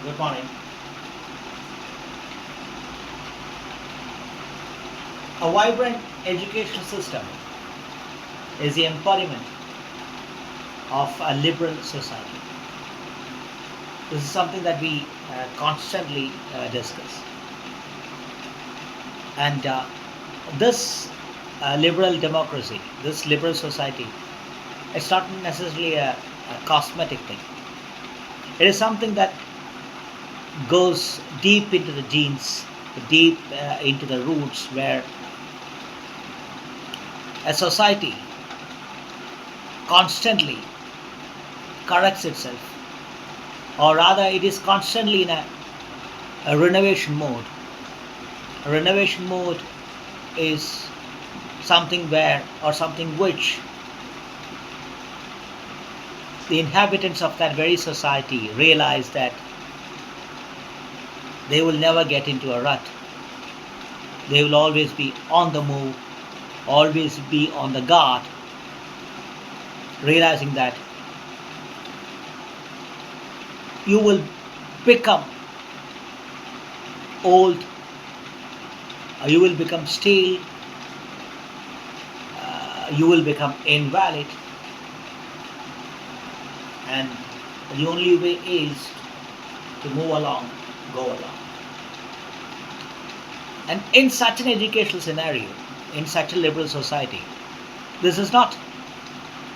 Good morning. A vibrant education system is the embodiment of a liberal society. This is something that we constantly discuss. And this liberal democracy, this liberal society, it's not necessarily a cosmetic thing. It is something that goes deep into the genes, deep into the roots, where a society constantly corrects itself, or rather, it is constantly in a renovation mode. A renovation mode is something where, or something which, the inhabitants of that very society realize that they will never get into a rut. They will always be on the move, always be on the guard, realizing that you will become old, or you will become stale, you will become invalid, and the only way is to move along, go along. And in such an educational scenario, in such a liberal society, this is not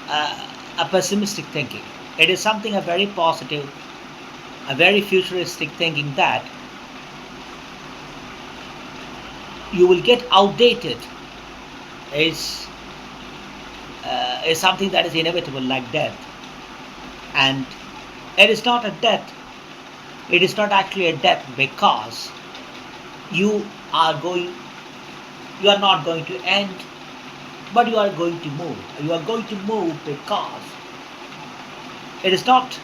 a pessimistic thinking. It is something a very positive, a very futuristic thinking that you will get outdated is something that is inevitable, like death. And it is not a death. It is not actually a death because you are going. You are not going to end, but you are going to move. You are going to move because it is not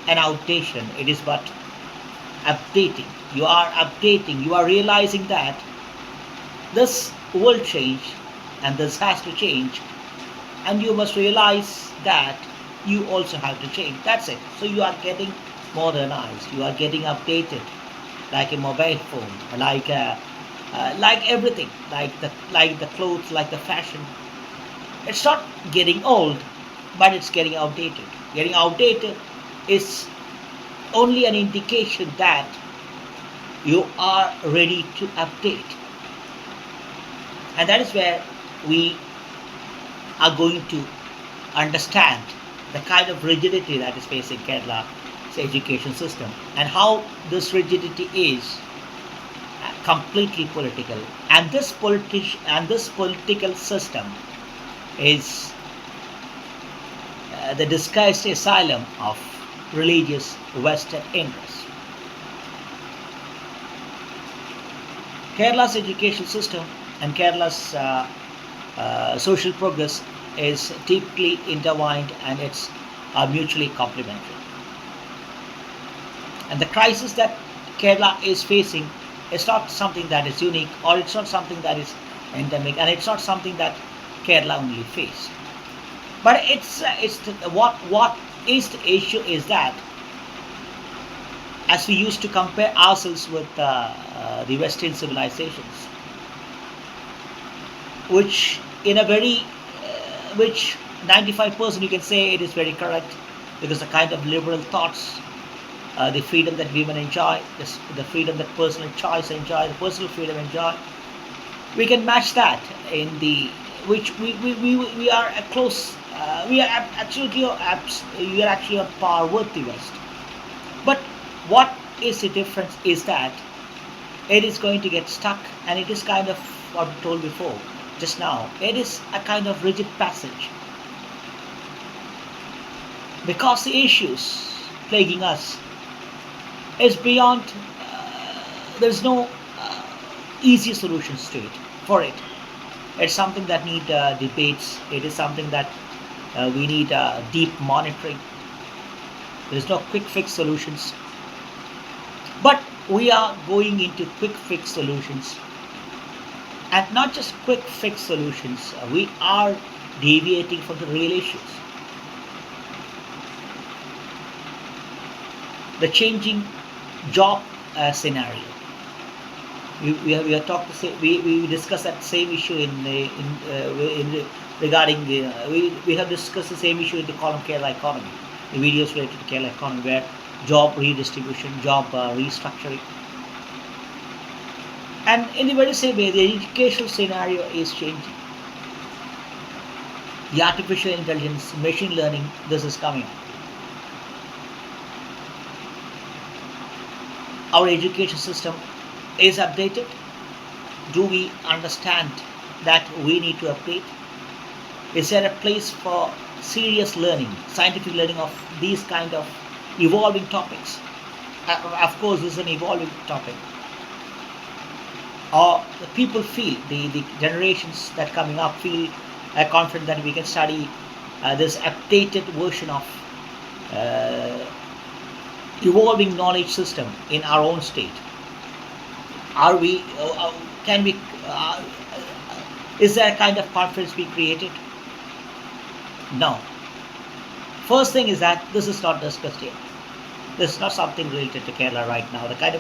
an outdation. It is but updating. You are updating. You are realizing that this will change, and this has to change, and you must realize that you also have to change. That's it. So you are getting modernized, you are getting updated, like a mobile phone, like everything, like the clothes, like the fashion. It's not getting old, but it's getting outdated. Getting outdated is only an indication that you are ready to update, and that is where we are going to understand the kind of rigidity that is facing Kerala's education system, and how this rigidity is completely political. And this political system is the disguised asylum of religious Western interests. Kerala's education system and Kerala's social progress is deeply intertwined, and it's mutually complementary. And the crisis that Kerala is facing is not something that is unique, or it's not something that is endemic, and it's not something that Kerala only face. But what is the issue is that, as we used to compare ourselves with the Western civilizations, which in a very which 95% you can say it is very correct, because the kind of liberal thoughts, the freedom that women enjoy, the freedom that personal choice enjoy, the personal freedom enjoy, we can match that in the which we are a close, we are we are actually on par with the West. But what is the difference is that it is going to get stuck, and it is kind of what we told before, just now. It is a kind of rigid passage, because the issues plaguing us is beyond. There's no easy solutions to it. For it, it's something that need debates. It is something that we need deep monitoring. There's no quick fix solutions, but we are going into quick fix solutions, and not just quick fix solutions. We are deviating from the real issues. The changing job scenario. We are talked we discussed that same issue in regarding we have discussed the same issue in the column Kerala economy, the videos related to Kerala economy, where job redistribution, job restructuring, and in the very same way, the educational scenario is changing. The artificial intelligence, machine learning, this is coming up. Our education system is updated. Do we understand that we need to update? Is there a place for serious learning, scientific learning of these kind of evolving topics? Of course, this is an evolving topic. Or the people feel, the generations that coming up feel confident that we can study this updated version of uh, evolving knowledge system in our own state? Are we? Can we? Is there a kind of confidence being created? No. First thing is that this is not discussed here. This is not something related to Kerala right now. The kind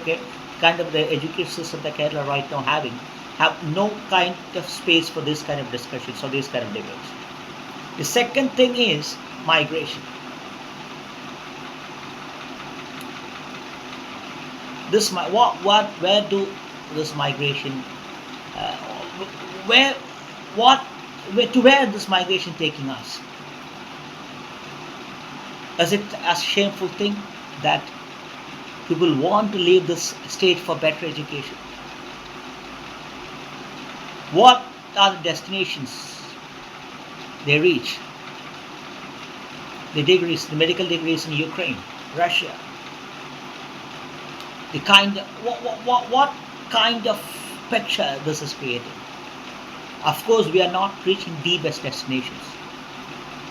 of the education system that Kerala right now have no kind of space for this kind of discussions or this kind of debates. The second thing is migration. This where do this migration uh, where what where this migration taking us? Is it a shameful thing that people want to leave this state for better education? What are the destinations they reach? The degrees, the medical degrees in Ukraine, Russia. The kind of, what kind of picture this is creating? Of course, we are not reaching the best destinations.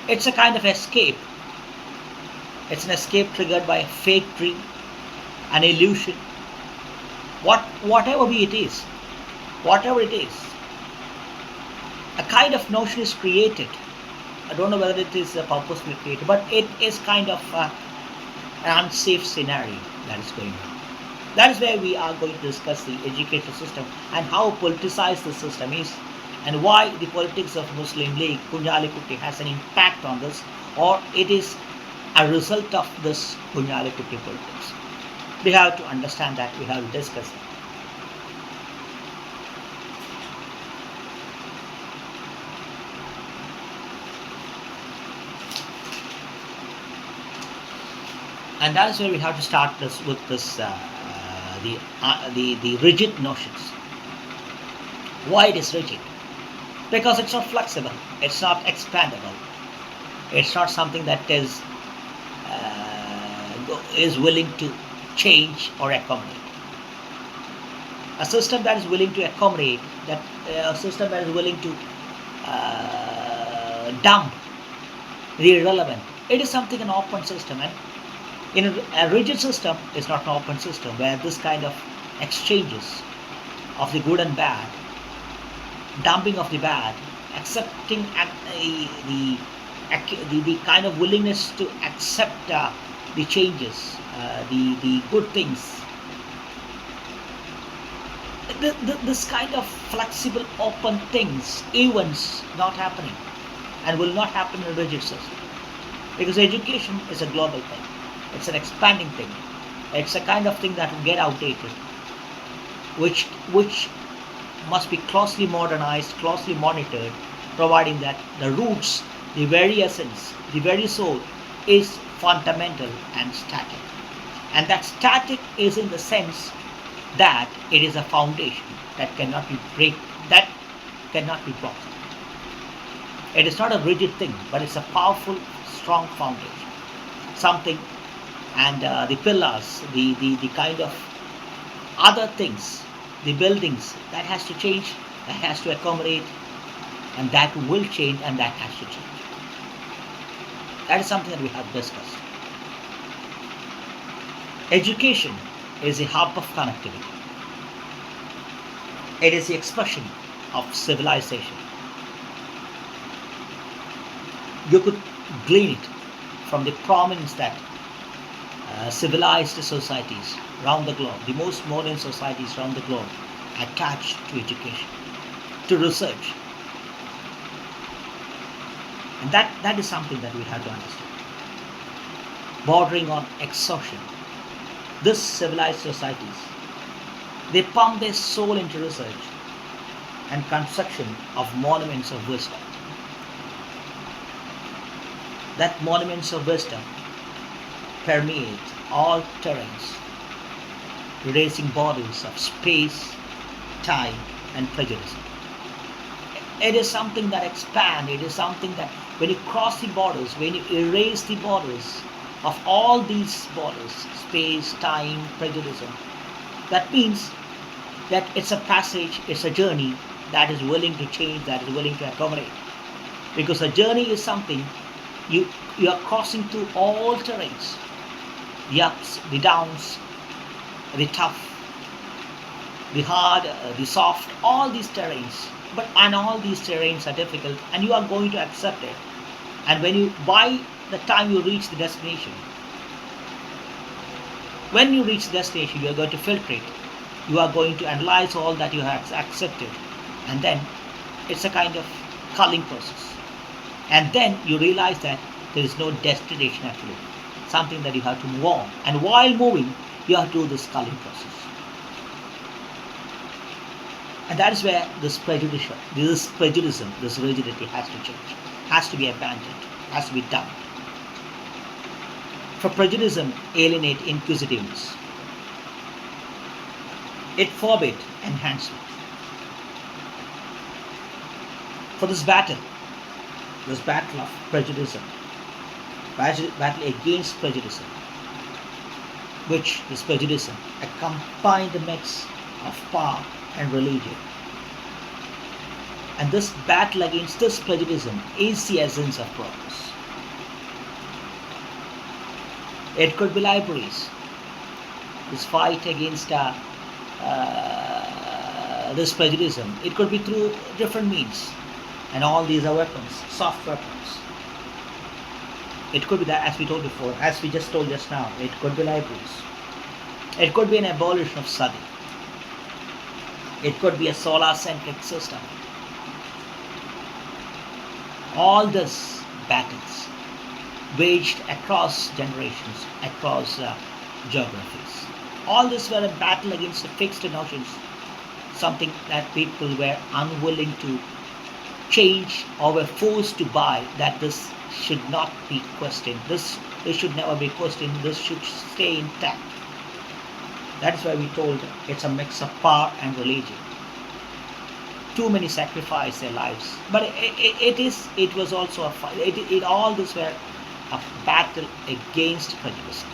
It's a kind of escape. It's an escape triggered by a fake dream, an illusion. Whatever it is, a kind of notion is created. I don't know whether it is purposefully created, but it is kind of an unsafe scenario that is going on. That is where we are going to discuss the education system and how politicized the system is, and why the politics of Muslim League, Kunjalikkutty, has an impact on this, or it is a result of this Kunjalikkutty politics. We have to understand that, we have to discuss it. And that is where we have to start this with this the rigid notions. Why it is rigid? Because it's not flexible, it's not expandable, it's not something that is willing to change or accommodate. A system that is willing to accommodate, that a system that is willing to dump the irrelevant, it is something an open system. And in a rigid system is not an open system where this kind of exchanges of the good and bad, dumping of the bad, accepting the kind of willingness to accept the changes, the good things. This kind of flexible, open things, events not happening, and will not happen in a rigid system. Because education is a global thing. It's an expanding thing. It's a kind of thing that will get outdated, which must be closely modernized, closely monitored, providing that the roots, the very essence, the very soul is fundamental and static. And that static is in the sense that it is a foundation that cannot be broken. It is not a rigid thing, but it's a powerful, strong foundation. Something, and the pillars, the kind of other things, the buildings, that has to change, that has to accommodate, and that will change, and that has to change. That is something that we have discussed. Education is a hub of connectivity. It is the expression of civilization. You could glean it from the prominence that civilized societies around the globe, the most modern societies around the globe, attached to education, to research. And that is something that we have to understand. Bordering on exhaustion. This civilized societies, they pump their soul into research and construction of monuments of wisdom. That monuments of wisdom permeate all terrains, erasing borders of space, time, and prejudice. It is something that expands, it is something that when you cross the borders, when you erase the borders of all these borders, space, time, prejudice, that means that it's a passage, it's a journey that is willing to change, that is willing to accommodate. Because a journey is something you are crossing through all terrains, the ups, the downs, the tough, the hard, the soft, all these terrains. And all these terrains are difficult, and you are going to accept it. And by the time you reach the destination, when you reach the destination, you are going to filter it. You are going to analyze all that you have accepted, and then it's a kind of culling process. And then you realize that there is no destination actually, something that you have to move on. And while moving, you have to do this culling process. And that is where this prejudice, this rigidity has to change, has to be abandoned, has to be done. For prejudice alienate inquisitiveness. It forbid enhancement. For this battle of prejudice, battle against prejudice, which this prejudice accompanied the mix of power and religion. And this battle against this prejudice is the essence of progress. It could be libraries. This fight against this prejudice, it could be through different means. And all these are weapons, soft weapons. It could be that, as we told before, as we just told just now, it could be libraries. It could be an abolition of study. It could be a solar-centric system. All these battles waged across generations, across geographies. All this were a battle against the fixed notions, something that people were unwilling to change or were forced to buy, that this should not be questioned. This should never be questioned. This should stay intact. That is why we told it's a mix of power and religion. Too many sacrificed their lives, but it was also a fight. All this were a battle against prejudice.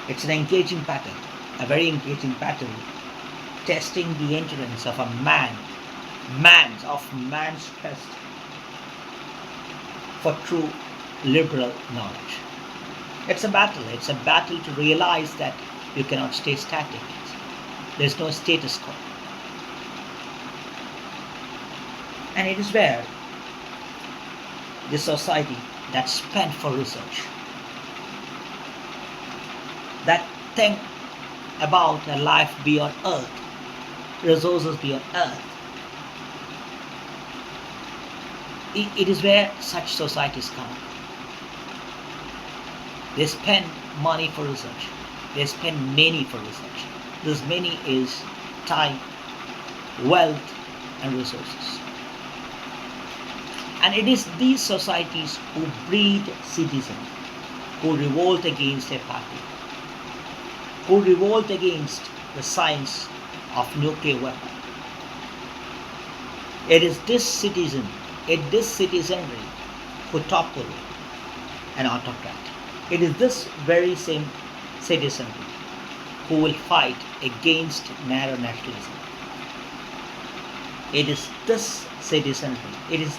It's an engaging battle, a very engaging battle, testing the endurance of a man's quest for true liberal knowledge. It's a battle to realize that you cannot stay static. There's no status quo. And it is where the society that's spent for research, that think about a life beyond Earth, resources beyond Earth, it is where such societies come. They spend money for research. They spend money for research. This money is time, wealth, and resources. And it is these societies who breed citizens, who revolt against apathy, who revolt against the science of nuclear weapon. It is this citizenry who topple an autocrat. It is this very same citizenry who will fight against narrow nationalism. It is this citizenry, it is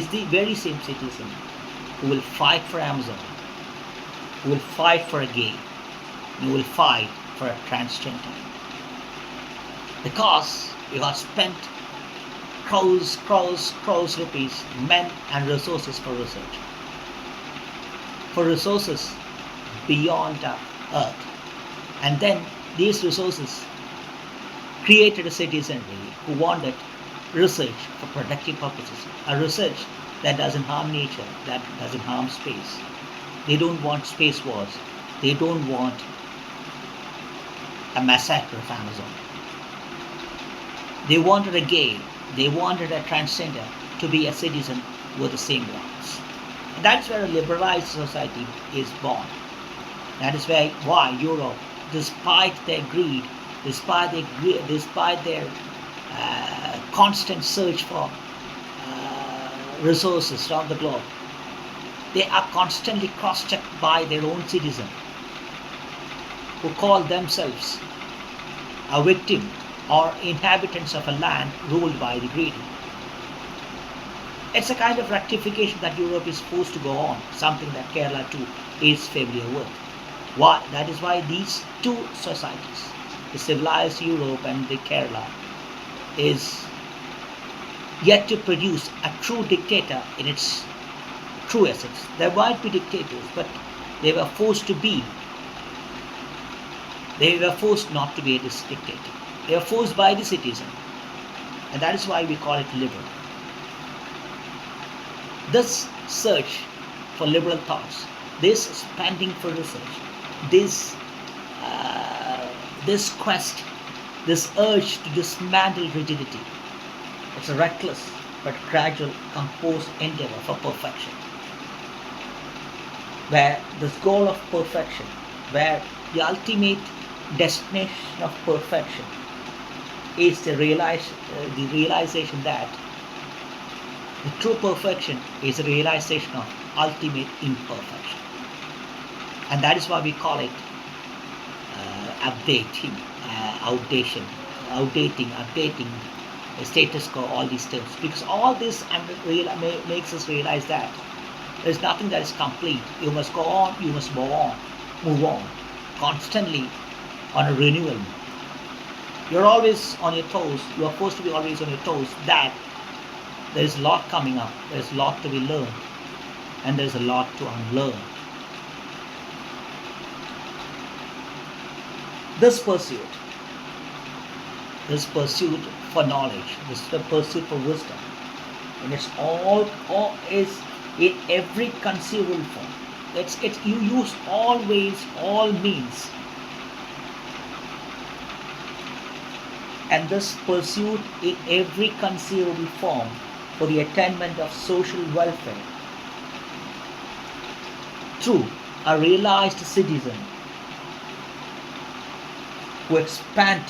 the very same citizen who will fight for Amazon, who will fight for a gay, who will fight for a transgender. Because you have spent crores rupees, men and resources for research, for resources beyond Earth. And then these resources created a citizenry who wanted research for productive purposes, a research that doesn't harm nature, that doesn't harm space. They don't want space wars. They don't want a massacre of Amazon. They wanted a gay, they wanted a transgender to be a citizen with the same rights. And that's where a liberalized society is born. That is why Europe, despite their greed, despite their constant search for resources around the globe, they are constantly cross-checked by their own citizens who call themselves a victim or inhabitants of a land ruled by the greedy. It's a kind of rectification that Europe is forced to go on, something that Kerala too is familiar with. Why? That is why these two societies, the civilized Europe and the Kerala, is yet to produce a true dictator in its true essence. There might be dictators, but they were forced to be. They were forced not to be a dictator. They were forced by the citizen. And that is why we call it liberal. This search for liberal thoughts, this spending for research, this quest, this urge to dismantle rigidity, it's a reckless but gradual, composed endeavor for perfection. Where this goal of perfection, where the ultimate destination of perfection is the realization that the true perfection is the realization of ultimate imperfection. And that is why we call it updating, updating, the status quo, all these terms. Because all this makes us realize that there is nothing that is complete. You must go on, you must move on, constantly on a renewal. You're always on your toes. You are supposed to be always on your toes. That there is a lot coming up. There is a lot to be learned, and there is a lot to unlearn. This pursuit for knowledge, this pursuit for wisdom, and it's all is in every conceivable form. You use all ways, all means. And this pursuit in every conceivable form for the attainment of social welfare through a realized citizen who expand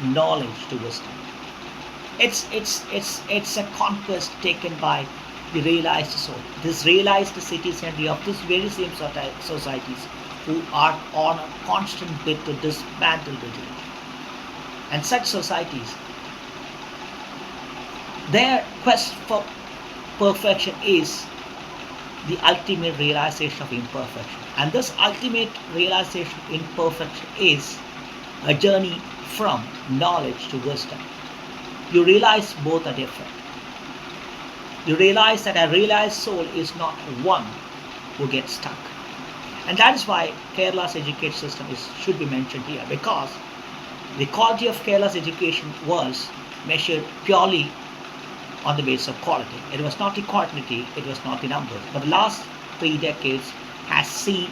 knowledge to wisdom. It's a conquest taken by the realized soul. This realized citizenry of this very same societies who are on a constant bid to dismantle rigidity. And such societies, their quest for perfection is the ultimate realization of imperfection. And this ultimate realization of imperfection is a journey from knowledge to wisdom. You realize both are different. You realize that a realized soul is not one who gets stuck. And that is why Kerala's education system should be mentioned here, because the quality of Kerala's education was measured purely on the basis of quality. It was not the quantity, it was not the numbers. But the last 3 decades has seen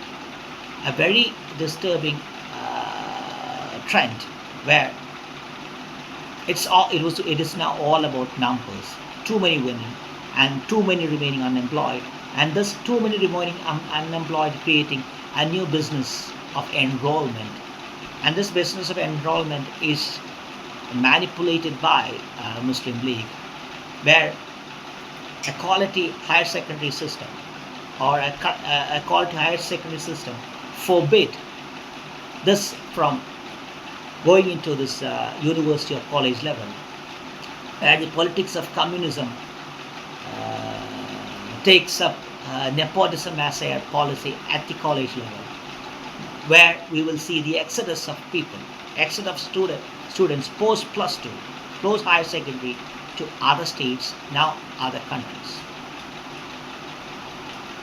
a very disturbing trend where it is now all about numbers. Too many women and too many remaining unemployed, and this too many remaining unemployed creating a new business of enrollment. And this business of enrollment is manipulated by Muslim League, where a quality higher secondary system or a quality higher secondary system forbid this from going into this university or college level, where the politics of communism takes up nepotism as a policy at the college level, where we will see the exodus of people, exodus of students post plus 2, post higher secondary, to other states, now other countries.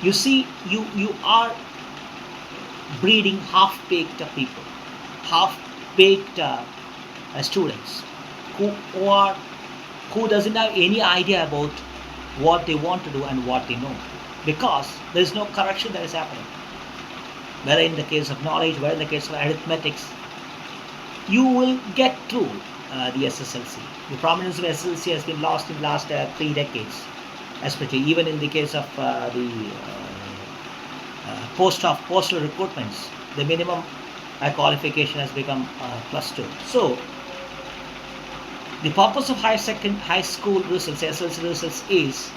You see, you are breeding half-baked people, half-baked students who are who doesn't have any idea about what they want to do and what they know, because there is no correction that is happening. Whether in the case of knowledge, whether in the case of arithmetics, you will get through the SSLC. The prominence of SSLC has been lost in the last 3 decades, especially even in the case of the postal recruitments. The minimum qualification has become +2. So the purpose of high school results, SSLC results, is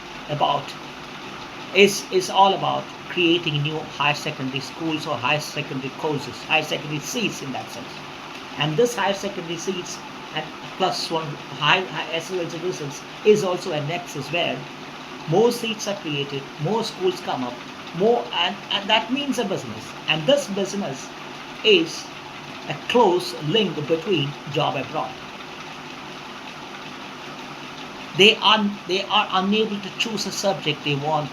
all about creating new higher secondary schools or higher secondary courses, higher secondary seats in that sense. And this higher secondary seats and +1 high SSLC results is also a nexus where more seats are created, more schools come up, and that means a business. And this business is a close link between job abroad. They are unable to choose a subject they want,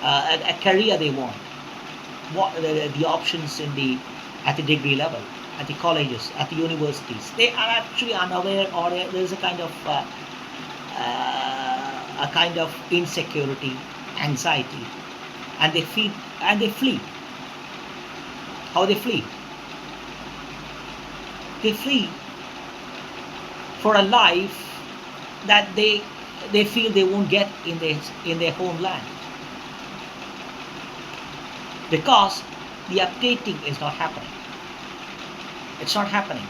a career they want. What the options at the degree level, at the colleges, at the universities, they are actually unaware, or there is a kind of insecurity, anxiety, and they flee. How they flee? They flee for a life that they feel they won't get in their homeland, because the updating is not happening. It's not happening.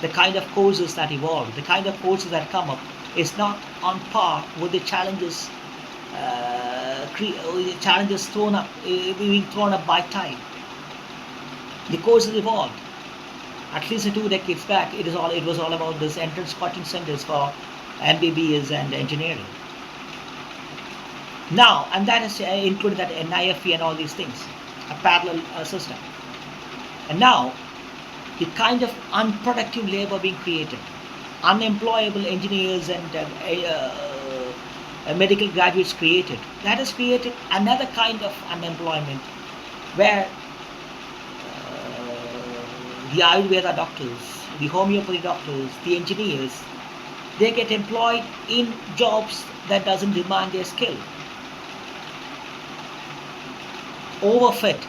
The kind of courses that evolve, the kind of courses that come up, is not on par with the challenges being thrown up by time. The courses evolved. At least 2 decades back, it was all about this entrance coaching centers for MBBS and engineering. Now, and that has included that NIFE and all these things, a parallel system. And now, the kind of unproductive labor being created, unemployable engineers and medical graduates created, that has created another kind of unemployment where the Ayurveda doctors, the homeopathy doctors, the engineers, they get employed in jobs that doesn't demand their skill. Overfit.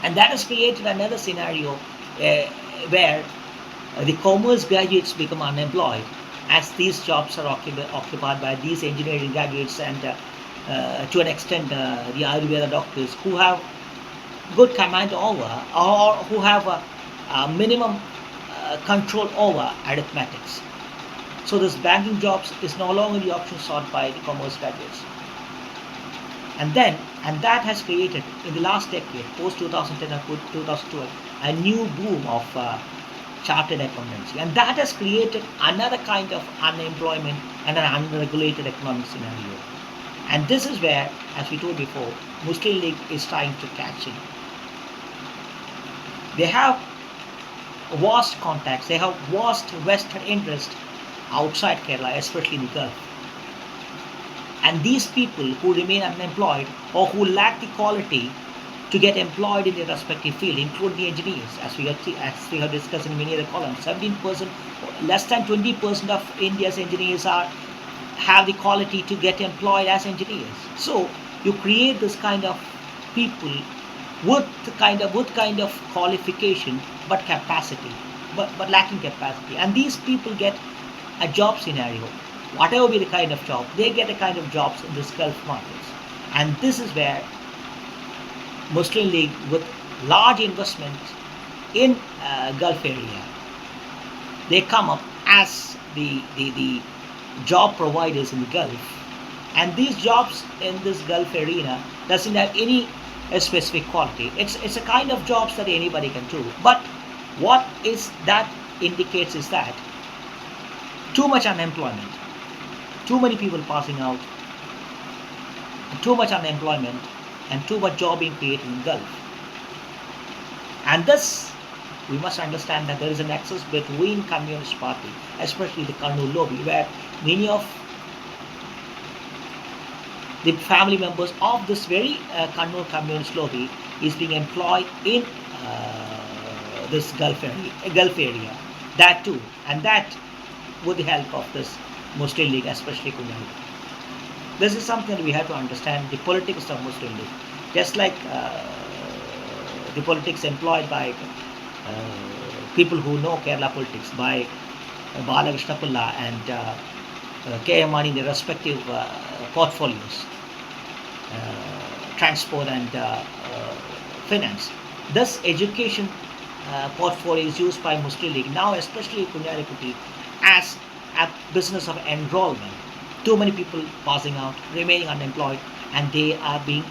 And that has created another scenario where the commerce graduates become unemployed, as these jobs are occupied by these engineering graduates and to an extent the Ayurveda doctors who have good command over, or who have a minimum control over arithmetics. So this banking jobs is no longer the option sought by the commerce graduates. And that has created, in the last decade, post 2010 and 2012, a new boom of chartered accountancy. And that has created another kind of unemployment and an unregulated economic scenario. And this is where, as we told before, Muslim League is trying to catch in. They have vast contacts, they have vast vested interest outside Kerala, especially in the Gulf. And these people who remain unemployed or who lack the quality to get employed in their respective field, including the engineers, as we have discussed in many other columns, 17%, less than 20% of India's engineers have the quality to get employed as engineers. So you create this kind of people with kind of qualification but capacity, but lacking capacity, and these people get a job scenario. Whatever be the kind of job, they get a kind of jobs in this Gulf markets. And this is where Muslim League, with large investment in Gulf area, they come up as the job providers in the Gulf. And these jobs in this Gulf arena doesn't have any specific quality. It's a kind of jobs that anybody can do. But what is that indicates is that too much unemployment, too many people passing out, too much unemployment, and too much job being created in Gulf. And this We must understand that there is a nexus between Communist Party, especially the Kannur lobby, where many of the family members of this very Kannur communist lobby is being employed in this Gulf area. That too, and that with the help of this Muslim League, especially Kunjalikkutty. This is something that we have to understand the politics of Muslim League. Just like the politics employed by people who know Kerala politics, by Balakrishna Pulla and K.M. Mani in their respective portfolios, transport and finance. This education portfolio is used by Muslim League, now especially Kunjalikkutty, as a business of enrollment. Too many people passing out, remaining unemployed, and they are being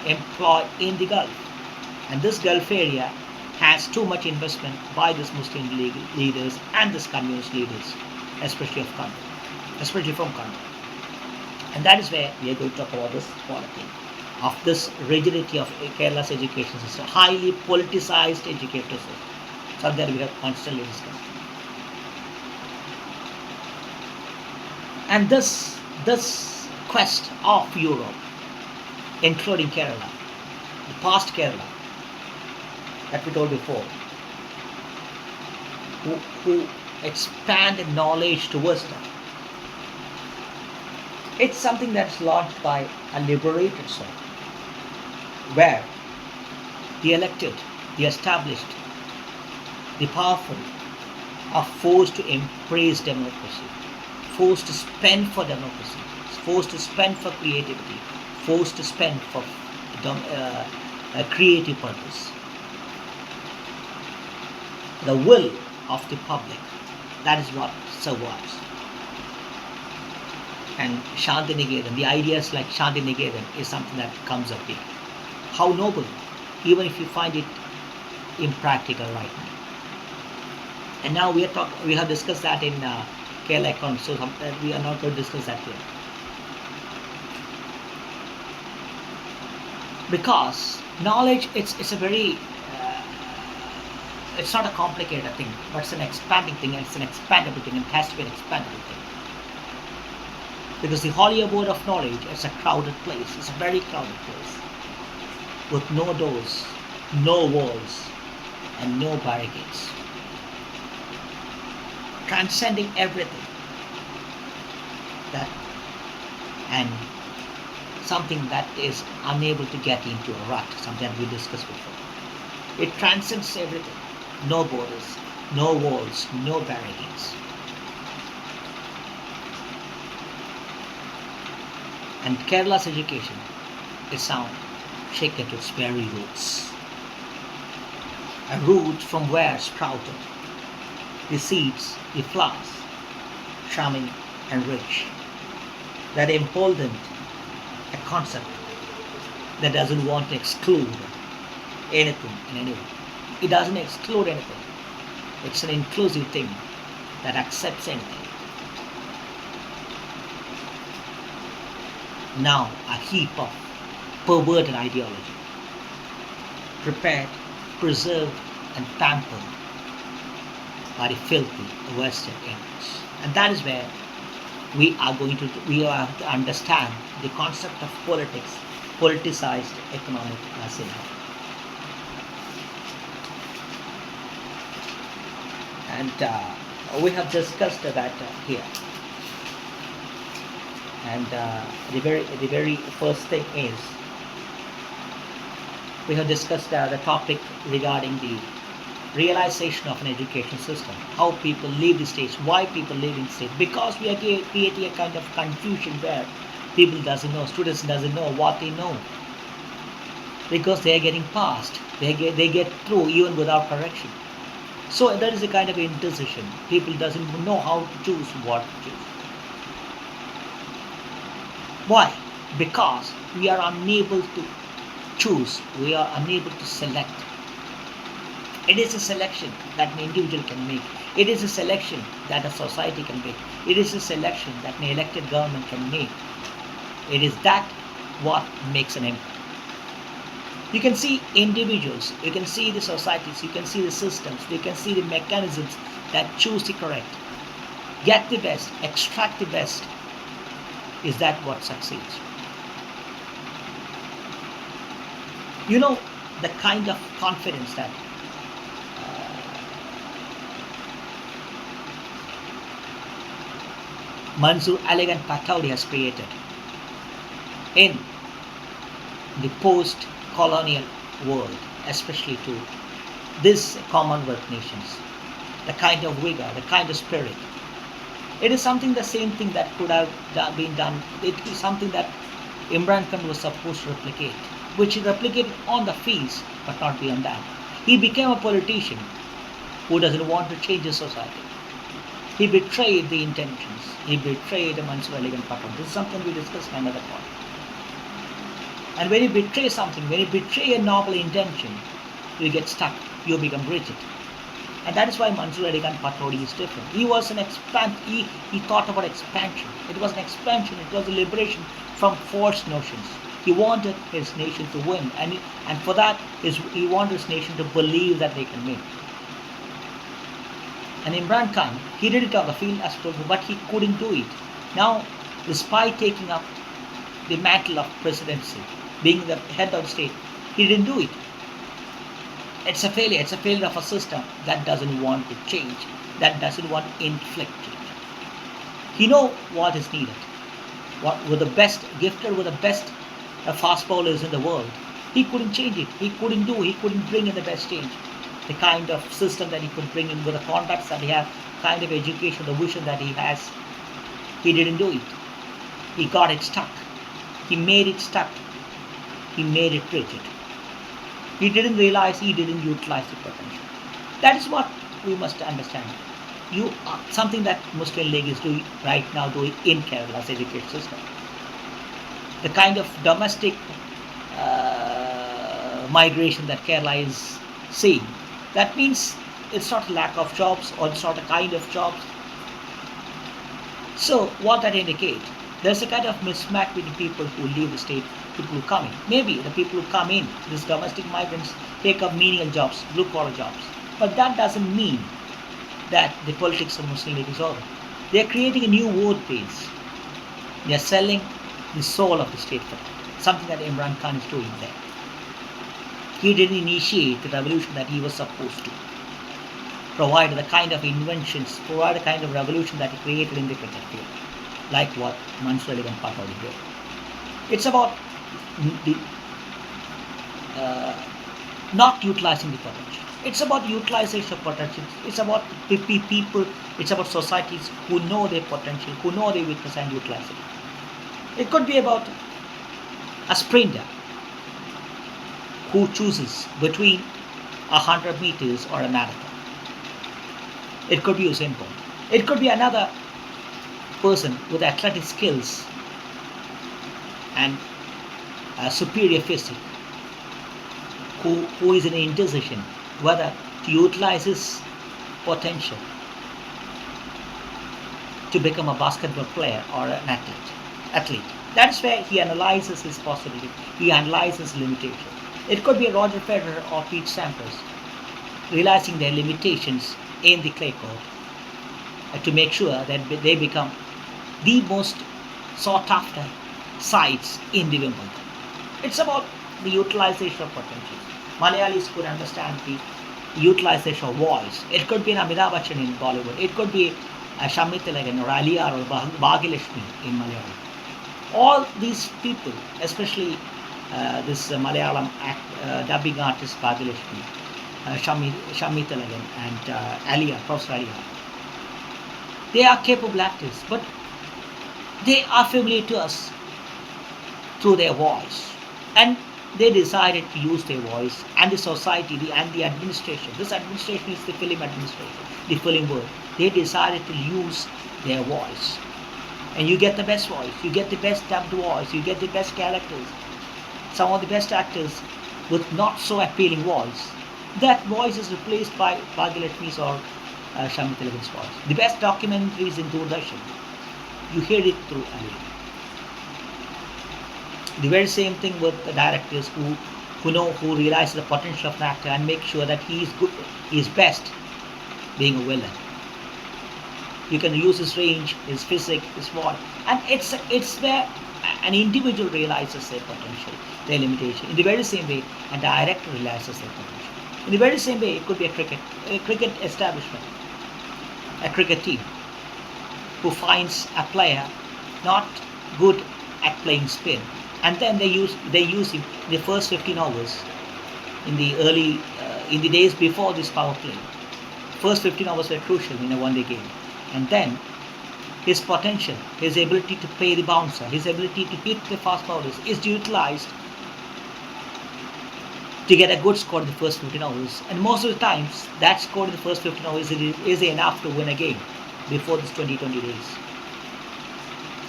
employed in the Gulf. And this Gulf area has too much investment by this Muslim League leaders and this communist leaders, especially from Kannur. And that is where we are going to talk about this quality of this rigidity of Kerala's education system, highly politicized education system, something that we have constantly discussed. And this quest of Europe, including Kerala, the past Kerala that we told before, who expanded knowledge towards them. It's something that's launched by a liberated soul, where the elected, the established, the powerful are forced to embrace democracy, forced to spend for democracy, forced to spend for creativity, forced to spend for a creative purpose. The will of the public, that is what survives. And Shantiniketan, the ideas like Shantiniketan is something that comes up here. How noble, even if you find it impractical right now. And now we have discussed that in Kerala economics, so we are not going to discuss that here. Because knowledge, it's a very, it's not a complicated thing, but it's an expanding thing, and it's an expandable thing, and it has to be an expandable thing. Because the holy abode of knowledge is a crowded place. It's a very crowded place. With no doors, no walls, and no barricades. Transcending everything. And something that is unable to get into a rut, something that we discussed before. It transcends everything. No borders, no walls, no barricades. And Kerala's education is now shaken to its very roots. A root from where sprouted the seeds, the flowers, charming and rich, that emboldened a concept that doesn't want to exclude anything and anyone. It doesn't exclude anything. It's an inclusive thing that accepts anything. Now a heap of perverted ideology, prepared, preserved, and pampered by the filthy Western interests. And that is where we have to understand the concept of politics, politicized economic scenario. And we have discussed that here. And the very first thing is, we have discussed the topic regarding the realization of an education system, how people leave the states, why people leave in states, because we are creating a kind of confusion where people doesn't know, students doesn't know what they know, because they are getting passed, they get through even without correction. So there is a kind of indecision. People doesn't know how to choose, what to choose. Why? Because we are unable to choose, we are unable to select. It is a selection that an individual can make. It is a selection that a society can make. It is a selection that an elected government can make. It is that what makes an empire. You can see individuals, you can see the societies, you can see the systems, you can see the mechanisms that choose the correct, get the best, extract the best. Is that what succeeds? You know, the kind of confidence that Mansoor Elegant Pataudi has created in the post-colonial world, especially to this Commonwealth nations, the kind of vigor, the kind of spirit. It is something, the same thing that could have been done. It is something that Imran Khan was supposed to replicate, which he replicated on the fields, but not beyond that. He became a politician who doesn't want to change the society. He betrayed the intentions. He betrayed Mansoor Elegant Pataudi. This is something we discussed in another point. And when you betray something, when you betray a noble intention, you get stuck, you become rigid. And that is why Mansoor Elegant Pataudi is different. He was an he thought about expansion. It was an expansion, it was a liberation from false notions. He wanted his nation to win, and for that, he wanted his nation to believe that they can win. And Imran Khan, he did it on the field as well, but he couldn't do it. Now, despite taking up the mantle of presidency, being the head of the state, he didn't do it. It's a failure. It's a failure of a system that doesn't want to change, that doesn't want to inflict change. He knows what is needed. What with the best gifted, with the best fast bowlers in the world, he couldn't change it. He couldn't bring in the best change. The kind of system that he could bring in with the contacts that he has, kind of education, the vision that he has, he didn't do it. He got it stuck. He made it stuck. He made it rigid. He didn't realize, he didn't utilize the potential. That is what we must understand. Something that Muslim League is doing right now, doing in Kerala's education system. The kind of domestic migration that Kerala is seeing. That means it's not a lack of jobs, or it's not a kind of jobs. So what that indicates, there's a kind of mismatch between people who leave the state, people who come in. Maybe the people who come in, these domestic migrants, take up menial jobs, blue collar jobs. But that doesn't mean that the politics of Muslim League is over. They are creating a new vote base. They are selling the soul of the state for that. Something that Imran Khan is doing there. He didn't initiate the revolution that he was supposed to. Provide the kind of inventions, provide the kind of revolution that he created in the cricket field, like what Mansoor Elegant Pataudi did. It's about not utilizing the potential. It's about utilization of potential. It's about people, it's about societies who know their potential, who know their weakness and utilize it. It could be about a sprinter who chooses between 100 meters or a marathon. It could be Usain Bolt. It could be another person with athletic skills and a superior physique who is in an indecision whether to utilize his potential to become a basketball player or an athlete. That's where he analyzes his possibility. He analyzes limitations. It could be Roger Federer or Pete Sampras realizing their limitations in the clay court to make sure that they become the most sought after sides in the Wimbledon. It's about the utilization of potential. Malayalis could understand the utilization of voice. It could be an Amitabh Bachchan in Bollywood. It could be a Shamit Tilagan or Aliyar or Bhagilashmi in Malayalam. All these people, especially this Malayalam dubbing artist Bhagilashmi, Shamit Tilagan and Aliyar, Professor Aliyar, they are capable actors, but they are familiar to us through their voice. And they decided to use their voice, and the society and the administration. This administration is the film administration, the film world. They decided to use their voice. And you get the best voice, you get the best dubbed voice, you get the best characters, some of the best actors with not so appealing voice. That voice is replaced by Bhagilakshmi's or Shamit Tilagan's voice. The best documentaries in Doordarshan, you hear it through Ali. The very same thing with the directors who who realizes the potential of an actor and make sure that he is good, he is best being a villain. You can use his range, his physique, his what, and it's where an individual realizes their potential, their limitation. In the very same way, a director realizes their potential. In the very same way, it could be a cricket establishment, a cricket team who finds a player not good at playing spin, and then they use him in the first 15 overs in the early in the days before this power play. First 15 overs were crucial in a one-day game, and then his potential, his ability to play the bouncer, his ability to hit the fast bowlers is utilized to get a good score in the first 15 overs. And most of the times, that score in the first 15 overs is enough to win a game before this 2020 days.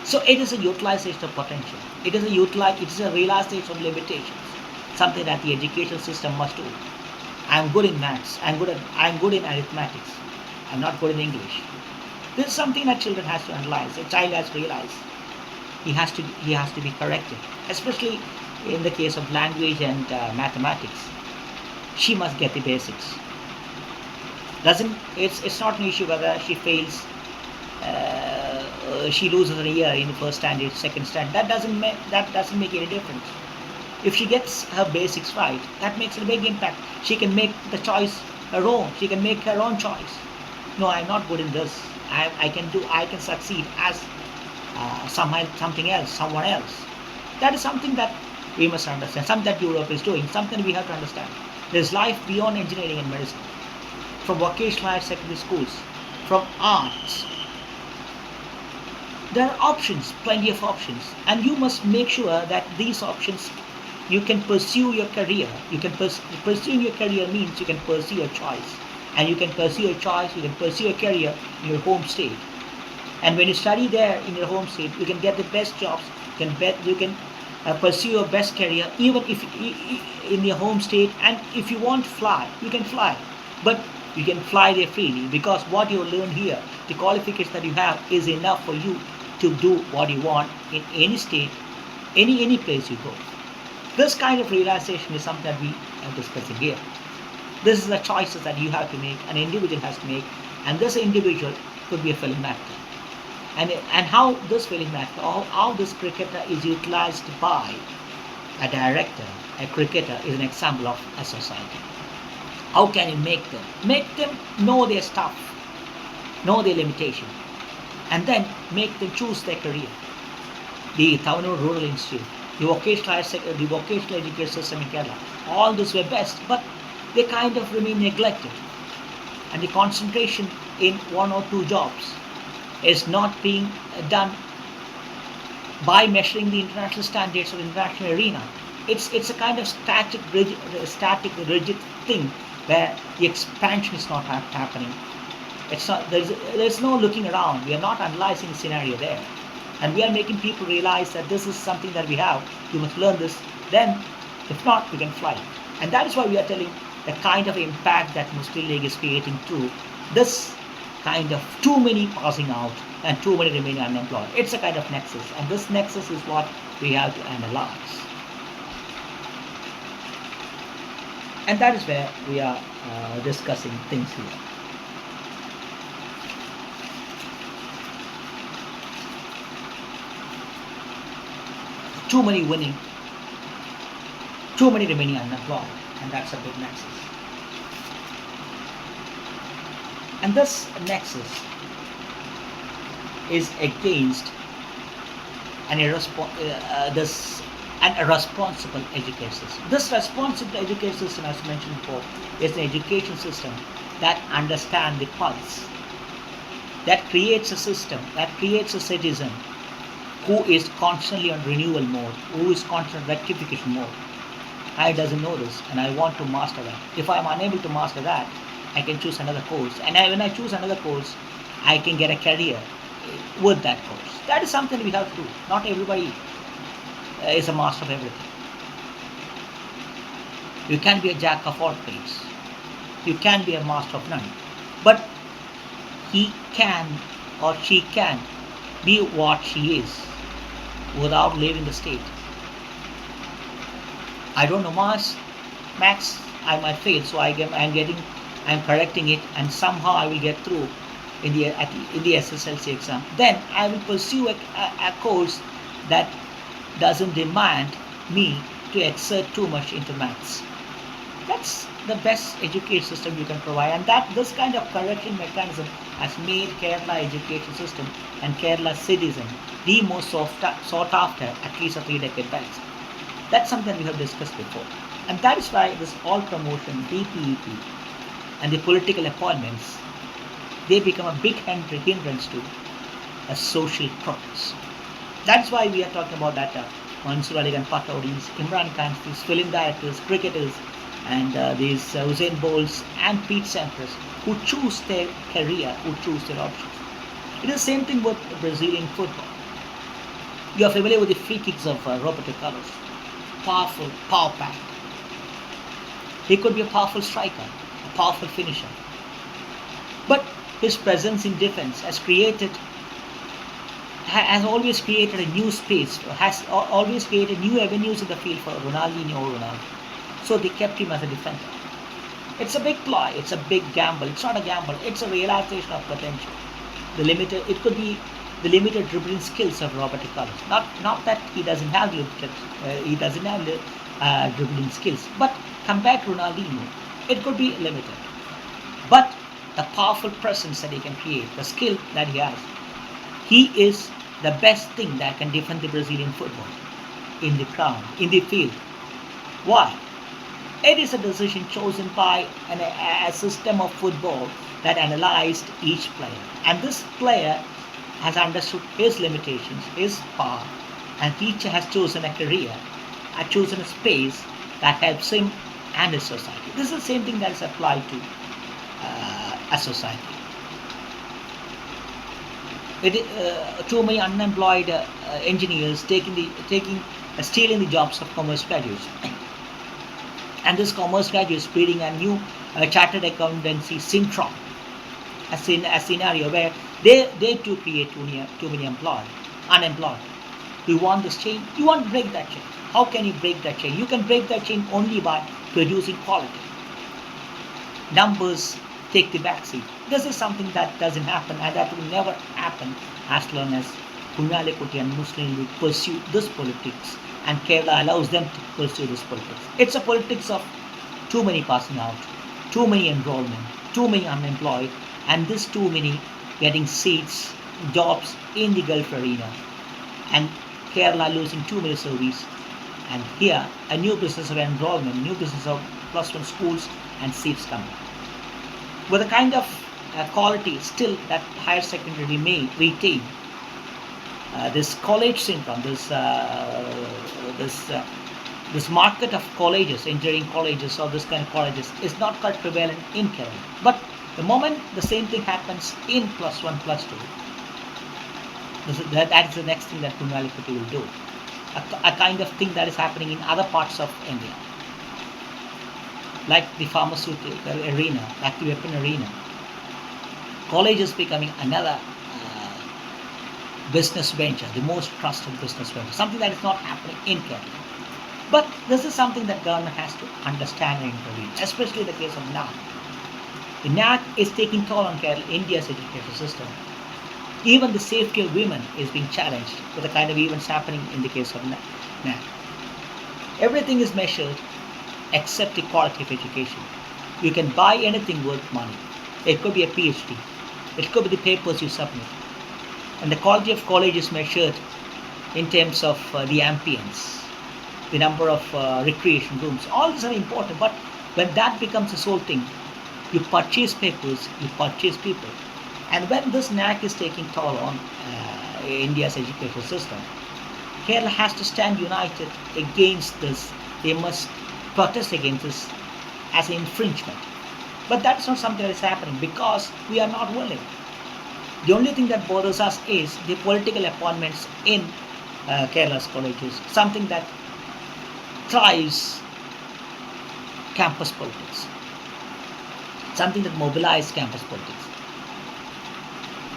So it is a utilization of potential. It is a realization of limitations. Something that the education system must do. I'm good in maths. I'm good in arithmetics. I'm not good in English. This is something that children has to analyze. A child has to realize. He has to be corrected, especially in the case of language and mathematics. She must get the basics. It's not an issue whether she fails. She loses a year in the first standard, second standard. That doesn't make any difference. If she gets her basics right, that makes a big impact. She can make the choice her own. She can make her own choice. No, I'm not good in this. I can succeed as something else, someone else. That is something that we must understand. Something that Europe is doing. Something we have to understand. There's life beyond engineering and medicine. From vocational higher secondary schools, from arts. There are options, plenty of options, and you must make sure that these options you can pursue your career. Pursuing your career means you can pursue your choice, and you can pursue your choice. You can pursue your career in your home state, and when you study there in your home state, you can get the best jobs. You can pursue your best career even if in your home state. And if you want to fly, you can fly, but you can fly there freely because what you learn here, the qualifications that you have, is enough for you to do what you want in any state, any place you go. This kind of realization is something that we are discussing here. This is the choices that you have to make, an individual has to make, and this individual could be a film actor. And how this film actor, or how this cricketer is utilized by a director, a cricketer, is an example of a society. How can you make them? Make them know their stuff, know their limitation, and then make them choose their career. The Tamil Nadu Rural Institute, the vocational education system in Kerala, all this were best, but they kind of remain neglected. And the concentration in one or two jobs is not being done by measuring the international standards or international arena. It's a kind of static, rigid thing where the expansion is not happening. It's not. There's no looking around. We are not analyzing the scenario there, and we are making people realize that this is something that we have. You must learn this. Then, if not, we can fly. And that is why we are telling the kind of impact that Muslim League is creating through this kind of too many passing out and too many remaining unemployed. It's a kind of nexus, and this nexus is what we have to analyze. And that is where we are discussing things here. Too many winning, too many remaining unemployed, and that's a big nexus. And this nexus is against an irresponsible education system. This responsible education system, as mentioned before, is an education system that understands the pulse, that creates a system, that creates a citizen who is constantly on renewal mode, who is constant rectification mode. I doesn't know this, and I want to master that. If I am unable to master that, I can choose another course, and when I choose another course, I can get a career with that course. That is something we have to do. Not everybody is a master of everything. You can be a jack of all trades. You can be a master of none. But he can or she can be what she is without leaving the state. I don't know max I might fail, so I'm correcting it, and somehow I will get through in the SSLC exam. Then I will pursue a course that doesn't demand me to exert too much into maths. That's the best education system you can provide, and that this kind of correction mechanism has made Kerala education system and Kerala citizen the most sought after, at least a 3 decade back. That's something we have discussed before, and that is why this all promotion, DPEP, and the political appointments, they become a big hindrance to a social progress. That's why we are talking about that Mansur Ali Khan Patauris, Imran Khan, these film directors, cricketers, and these Usain Bolts and Pete Sampras who choose their career, who choose their options. It is the same thing with Brazilian football. You are familiar with the free kicks of Roberto Carlos. Powerful, power packed. He could be a powerful striker, a powerful finisher. But his presence in defense has always created a new space, has always created new avenues in the field for Ronaldinho or Ronaldo. So they kept him as a defender. It's a big ploy, it's a big gamble. It's not a gamble, it's a realization of potential. It could be the limited dribbling skills of Roberto Carlos. Not that he doesn't have the dribbling skills, but compared to Ronaldinho, it could be limited. But the powerful presence that he can create, the skill that he is the best thing that can defend the Brazilian football in the ground, in the field. Why? It is a decision chosen by a system of football that analyzed each player. And this player has understood his limitations, his power, and each has chosen a career, has chosen a space that helps him and his society. This is the same thing that is applied to a society. Too many unemployed engineers stealing the jobs of commerce graduates. And this commerce graduates breeding a new chartered accountancy syndrome, a scenario where they too create too many unemployed. You want this chain? You want to break that chain. How can you break that chain? You can break that chain only by producing quality. Numbers take the backseat. This is something that doesn't happen, and that will never happen as long as Kunjalikkutty and Muslim League pursue this politics and Kerala allows them to pursue this politics. It's a politics of too many passing out, too many enrollment, too many unemployed, and this too many getting seats, jobs in the Gulf arena, and Kerala losing too many services. And here, a new business of enrollment, new business of +1 schools and seats coming. With a kind of quality still that higher secondary may retain, this college syndrome, this market of colleges, engineering colleges or this kind of colleges is not quite prevalent in Kerala. But the moment the same thing happens in +1, +2, that is the next thing that Kunjalikkutty will do. A kind of thing that is happening in other parts of India, like the pharmaceutical arena, like the weapon arena. College is becoming another business venture, the most trusted business venture, something that is not happening in Kerala. But this is something that government has to understand and intervene, especially in the case of NAC. The NAC is taking toll on Kerala, India's education system. Even the safety of women is being challenged with the kind of events happening in the case of NAC. Everything is measured except the quality of education. You can buy anything worth money. It could be a PhD. It could be the papers you submit. And the quality of college is measured in terms of the ambience, the number of recreation rooms. All these are important, but when that becomes the sole thing, you purchase papers, you purchase people. And when this NAC is taking toll on India's education system, Kerala has to stand united against this. They must protest against this as an infringement. But that's not something that is happening because we are not willing. The only thing that bothers us is the political appointments in Kerala's colleges, something that thrives campus politics, something that mobilizes campus politics.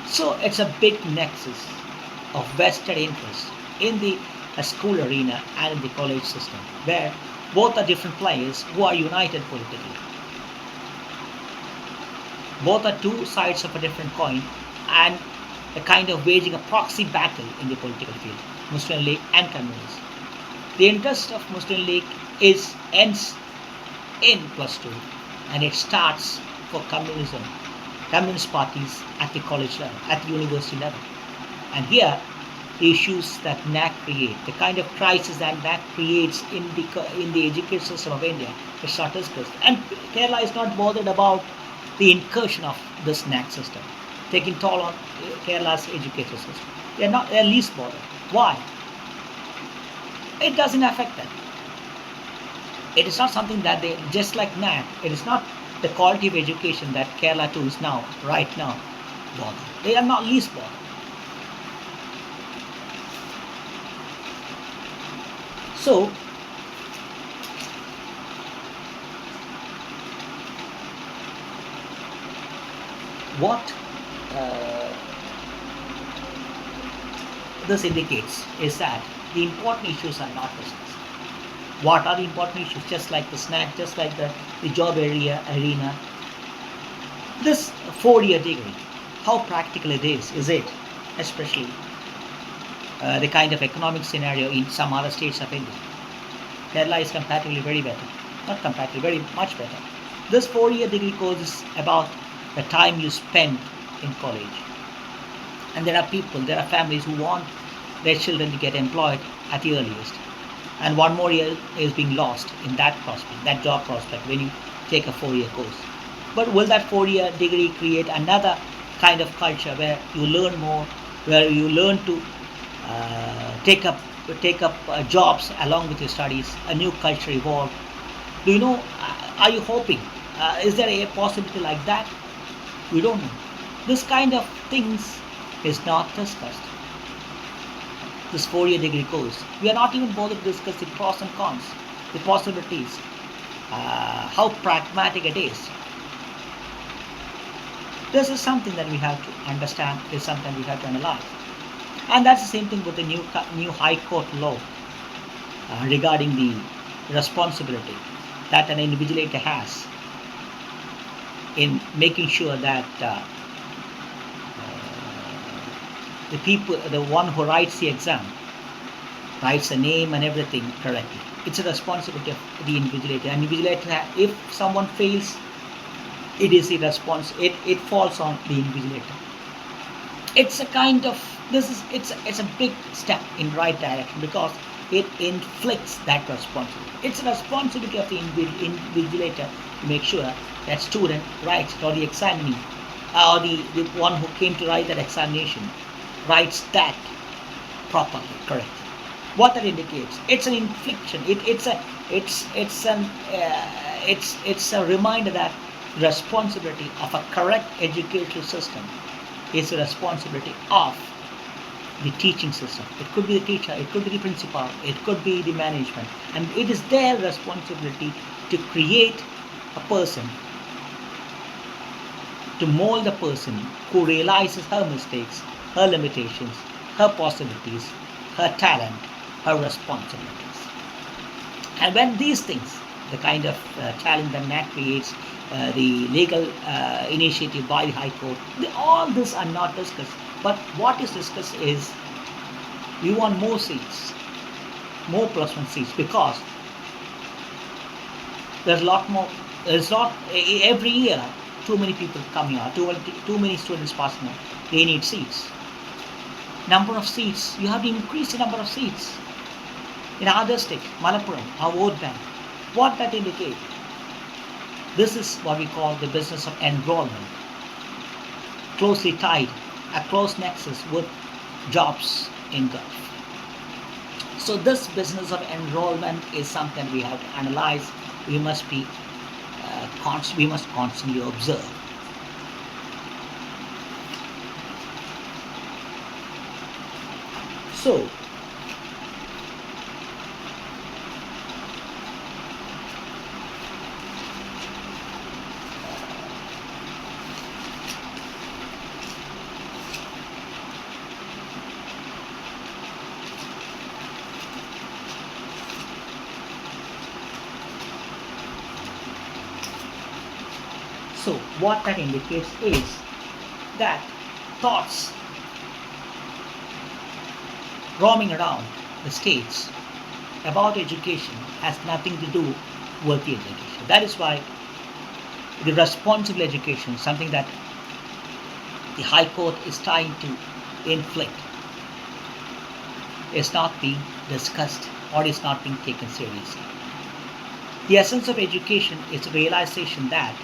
So it's a big nexus of vested interest in the school arena and in the college system, where Both are different players who are united politically. Both are two sides of a different coin and a kind of waging a proxy battle in the political field, Muslim League and communists. The interest of Muslim League ends in plus two, and it starts for communist parties at the college level, at the university level. And here, the issues that NAC create, the kind of crisis that NAC creates in the education system of India, is not discussed. And Kerala is not bothered about the incursion of this NAC system taking toll on Kerala's education system. They are least bothered. Why? It doesn't affect them. It is not something that they, just like NAC, it is not the quality of education that Kerala too is now, right now, bothered. They are not least bothered. So, what this indicates is that the important issues are not discussed. What are the important issues? Just like the snack, just like the job arena. This 4-year degree, how practical it is it? Especially the kind of economic scenario in some other states of India. Kerala is comparatively very better. Not comparatively, very much better. This 4-year degree course is about the time you spend in college. And there are families who want their children to get employed at the earliest. And one more year is being lost in that prospect, that job prospect, when you take a 4-year course. But will that 4-year degree create another kind of culture where you learn more, where you learn to take up jobs along with your studies, a new culture evolve? Do you know, are you hoping? Is there a possibility like that? We don't know. This kind of things is not discussed. This 4-year degree course, we are not even bothered to discuss the pros and cons, the possibilities, how pragmatic it is. This is something that we have to understand, this is something we have to analyze. And that's the same thing with the new High Court law regarding the responsibility that an invigilator has in making sure that the one who writes the exam, writes the name and everything correctly. It's a responsibility of the invigilator. And invigilator, if someone fails, it is the it falls on the invigilator. It's a kind of, it's a big step in right direction because it inflicts that responsibility. It's a responsibility of the invigilator to make sure that student writes, or the examinee, or the one who came to write that examination writes that properly, correctly. What that indicates, it's an infliction. It's a reminder that responsibility of a correct educational system is the responsibility of the teaching system. It could be the teacher, it could be the principal, it could be the management, and it is their responsibility to create a person, to mold a person who realizes her mistakes, her limitations, her possibilities, her talent, her responsibilities. And when these things, the kind of challenge that NAT creates, the legal initiative by the High Court, all this are not discussed. But what is discussed is we want more seats, more +1 seats, because there's a lot more. There's not every year too many people coming out, too many students passing out. They need seats. Number of seats, you have to increase the number of seats. In our district, Malappuram, our vote bank, what that indicates? This is what we call the business of enrollment, closely tied, a close nexus with jobs in Gulf. So this business of enrollment is something we have to analyze. We must be we must constantly observe. So So what that indicates is that thoughts roaming around the states about education has nothing to do with the education. That is why the responsible education, something that the High Court is trying to inflict, is not being discussed or is not being taken seriously. The essence of education is the realization that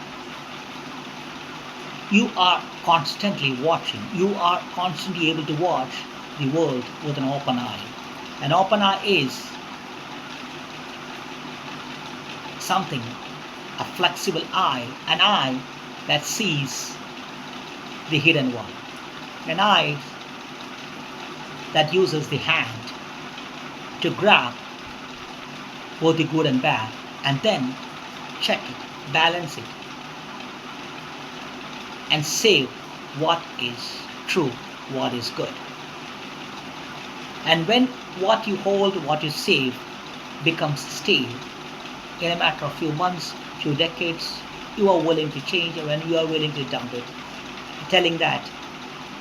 you are constantly watching, you are constantly able to watch the world with an open eye. An open eye is something, a flexible eye, an eye that sees the hidden one, an eye that uses the hand to grab both the good and bad and then check it, balance it, and say what is true, what is good. And when what you hold, what you save becomes stale, in a matter of few months, few decades, you are willing to change, and when you are willing to dump it, telling that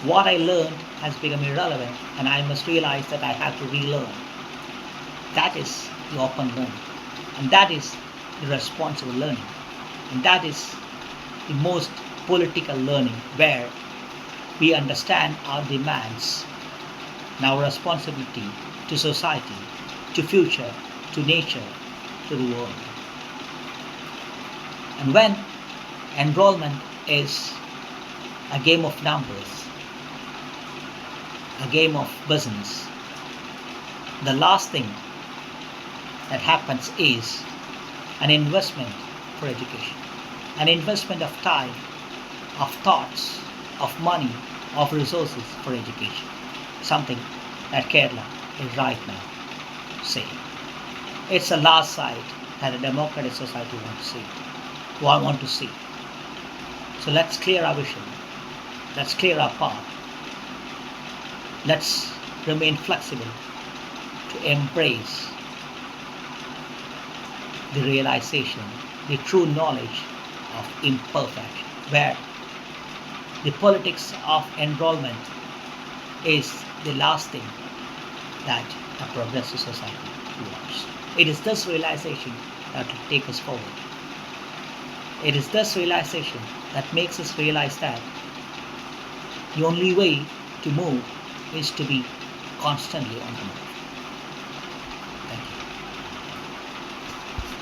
what I learned has become irrelevant and I must realize that I have to relearn. That is the open learning, and that is the responsible learning, and that is the most political learning, where we understand our demands and our responsibility to society, to future, to nature, to the world. And when enrollment is a game of numbers, a game of business, the last thing that happens is an investment for education, an investment of time, of thoughts, of money, of resources for education, something that Kerala is right now saying. It's the last side that a democratic society want to see. So let's clear our vision, let's clear our path, let's remain flexible to embrace the realization, the true knowledge of imperfection, where the politics of enrollment is the last thing that a progressive society wants. It is this realization that will take us forward. It is this realization that makes us realize that the only way to move is to be constantly on the move.